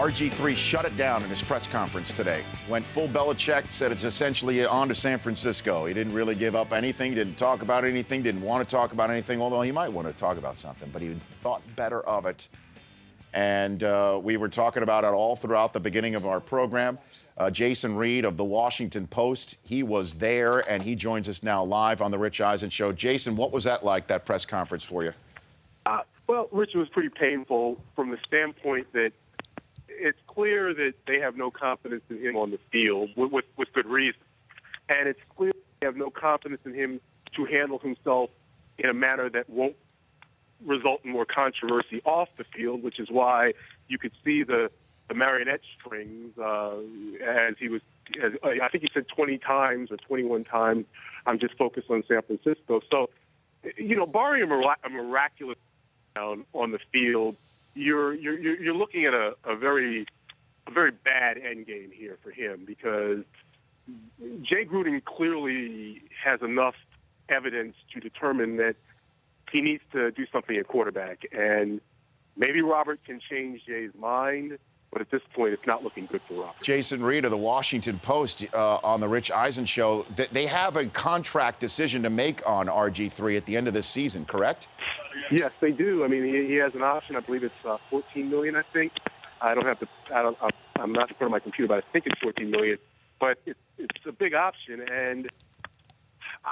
RG3 shut it down in his press conference today. Went full Belichick, said it's essentially on to San Francisco. He didn't really give up anything, didn't talk about anything, didn't want to talk about anything, although he might want to talk about something, but he thought better of it. And we were talking about it all throughout the beginning of our program. Jason Reid of the Washington Post, he was there, and he joins us now live on the Rich Eisen Show. Jason, what was that like, that press conference for you? Well, Rich, it was pretty painful from the standpoint that it's clear that they have no confidence in him on the field with good reason. And it's clear they have no confidence in him to handle himself in a manner that won't result in more controversy off the field, which is why you could see the marionette strings as he was, I think he said 20 times or 21 times, I'm just focused on San Francisco. So, you know, barring a miraculous down on the field, you're looking at a very bad end game here for him, because Jay Gruden clearly has enough evidence to determine that he needs to do something at quarterback. And maybe Robert can change Jay's mind, but at this point, it's not looking good for Robert. Jason Reid of the Washington Post on the Rich Eisen Show, they have a contract decision to make on RG3 at the end of this season, correct? Yes, they do. I mean, he has an option. I believe it's $14 million, I think. I'm not in front of my computer, but I think it's $14 million. But it's a big option, and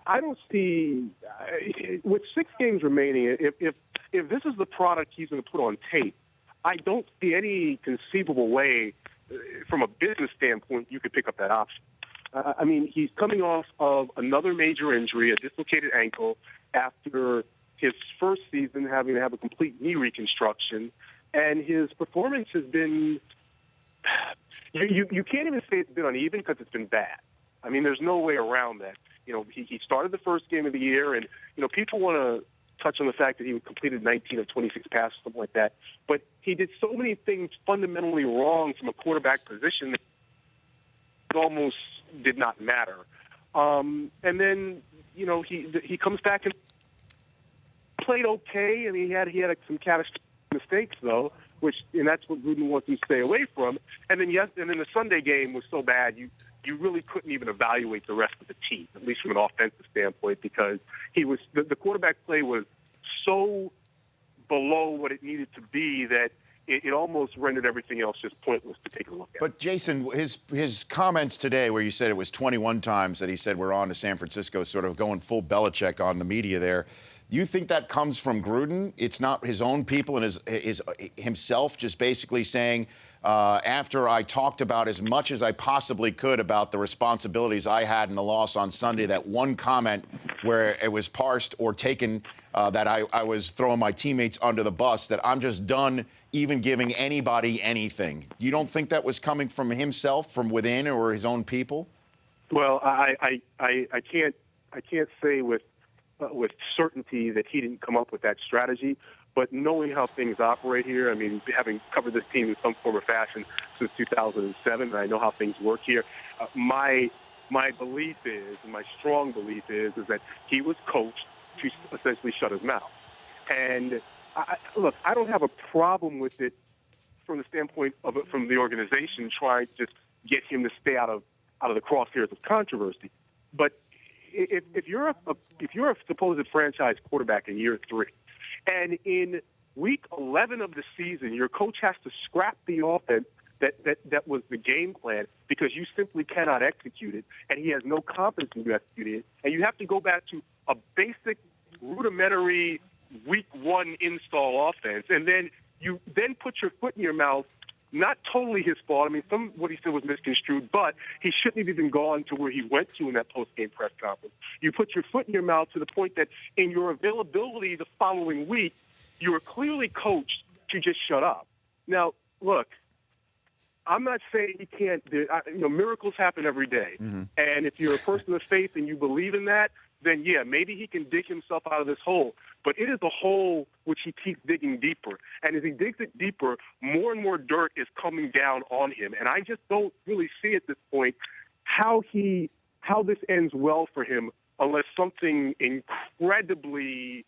I don't see, with 6 games remaining, if this is the product he's going to put on tape, I don't see any conceivable way, from a business standpoint, you could pick up that option. I mean, he's coming off of another major injury, a dislocated ankle, after his first season having to have a complete knee reconstruction, and his performance has been, you can't even say it's been uneven, because it's been bad. I mean, there's no way around that. You know, he started the first game of the year, and, you know, people want to touch on the fact that he completed 19 of 26 passes, something like that. But he did so many things fundamentally wrong from a quarterback position that it almost did not matter. And then, you know, he comes back and played okay, and he had some catastrophic mistakes, though, and that's what Gruden wants him to stay away from. And then the Sunday game was so bad, you really couldn't even evaluate the rest of the team, at least from an offensive standpoint, because the quarterback play was so below what it needed to be that it almost rendered everything else just pointless to take a look at. But Jason, his comments today, where you said it was 21 times that he said we're on to San Francisco, sort of going full Belichick on the media there, you think that comes from Gruden? It's not his own people and himself just basically saying, after I talked about as much as I possibly could about the responsibilities I had in the loss on Sunday, that one comment where it was parsed or taken that I was throwing my teammates under the bus, that I'm just done even giving anybody anything. You don't think that was coming from himself, from within, or his own people? Well, I can't say with certainty that he didn't come up with that strategy. But knowing how things operate here, I mean, having covered this team in some form or fashion since 2007, and I know how things work here, my belief is, and my strong belief is that he was coached to essentially shut his mouth. And look, I don't have a problem with it from the standpoint of it from the organization trying to just get him to stay out of the crosshairs of controversy. But if you're a supposed franchise quarterback in year 3, and in week 11 of the season, your coach has to scrap the offense that was the game plan because you simply cannot execute it, and he has no confidence in you executing it, and you have to go back to a basic, rudimentary week 1 install offense, and then you then put your foot in your mouth. Not totally his fault. I mean, some of what he said was misconstrued, but he shouldn't have even gone to where he went to in that post-game press conference. You put your foot in your mouth to the point that in your availability the following week, you were clearly coached to just shut up. Now, look, I'm not saying he can't. Miracles happen every day. Mm-hmm. And if you're a person of faith and you believe in that, then, yeah, maybe he can dig himself out of this hole. But it is a hole which he keeps digging deeper. And as he digs it deeper, more and more dirt is coming down on him. And I just don't really see at this point how this ends well for him unless something incredibly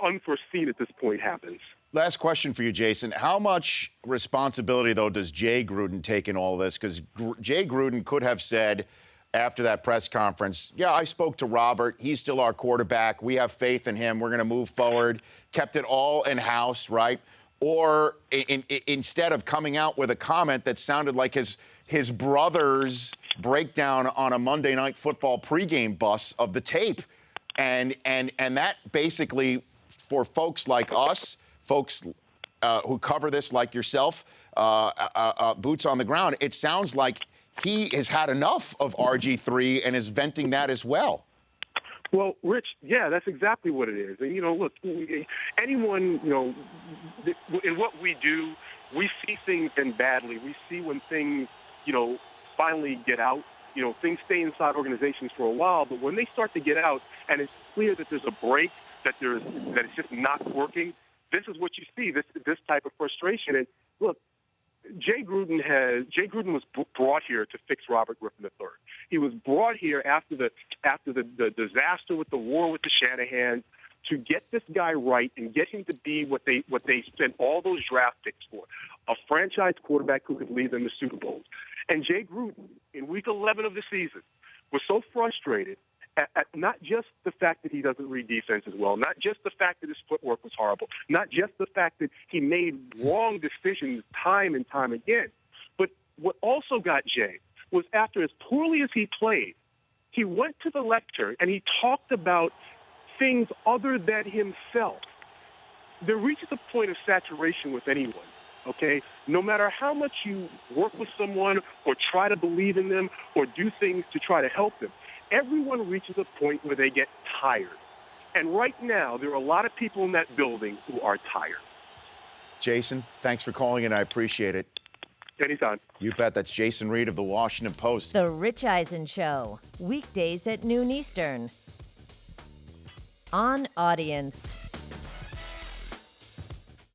unforeseen at this point happens. Last question for you, Jason. How much responsibility, though, does Jay Gruden take in all this? Because Jay Gruden could have said after that press conference, yeah, I spoke to Robert. He's still our quarterback. We have faith in him. We're going to move forward. Kept it all in-house, right? Or instead of coming out with a comment that sounded like his brother's breakdown on a Monday Night Football pregame bus of the tape. And that basically, for folks like us, folks who cover this like yourself, boots on the ground, it sounds like he has had enough of RG3 and is venting that as well. Well, Rich, yeah, that's exactly what it is. And, look, anyone, in what we do, we see things end badly. We see when things, finally get out. Things stay inside organizations for a while, but when they start to get out and it's clear that there's a break, that it's just not working, this is what you see, this type of frustration. And look, Jay Gruden was brought here to fix Robert Griffin III. He was brought here after the disaster with the war with the Shanahans to get this guy right and get him to be what they spent all those draft picks for, a franchise quarterback who could lead them to Super Bowls. And Jay Gruden, in Week 11 of the season, was so frustrated at not just the fact that he doesn't read defense as well, not just the fact that his footwork was horrible, not just the fact that he made wrong decisions time and time again, but what also got Jay was after as poorly as he played, he went to the lectern and he talked about things other than himself. There reaches a point of saturation with anyone. Okay, no matter how much you work with someone or try to believe in them or do things to try to help them, everyone reaches a point where they get tired. And right now, there are a lot of people in that building who are tired. Jason, thanks for calling in. I appreciate it. Anytime. You bet. That's Jason Reid of the Washington Post. The Rich Eisen Show, weekdays at noon Eastern. On Audience.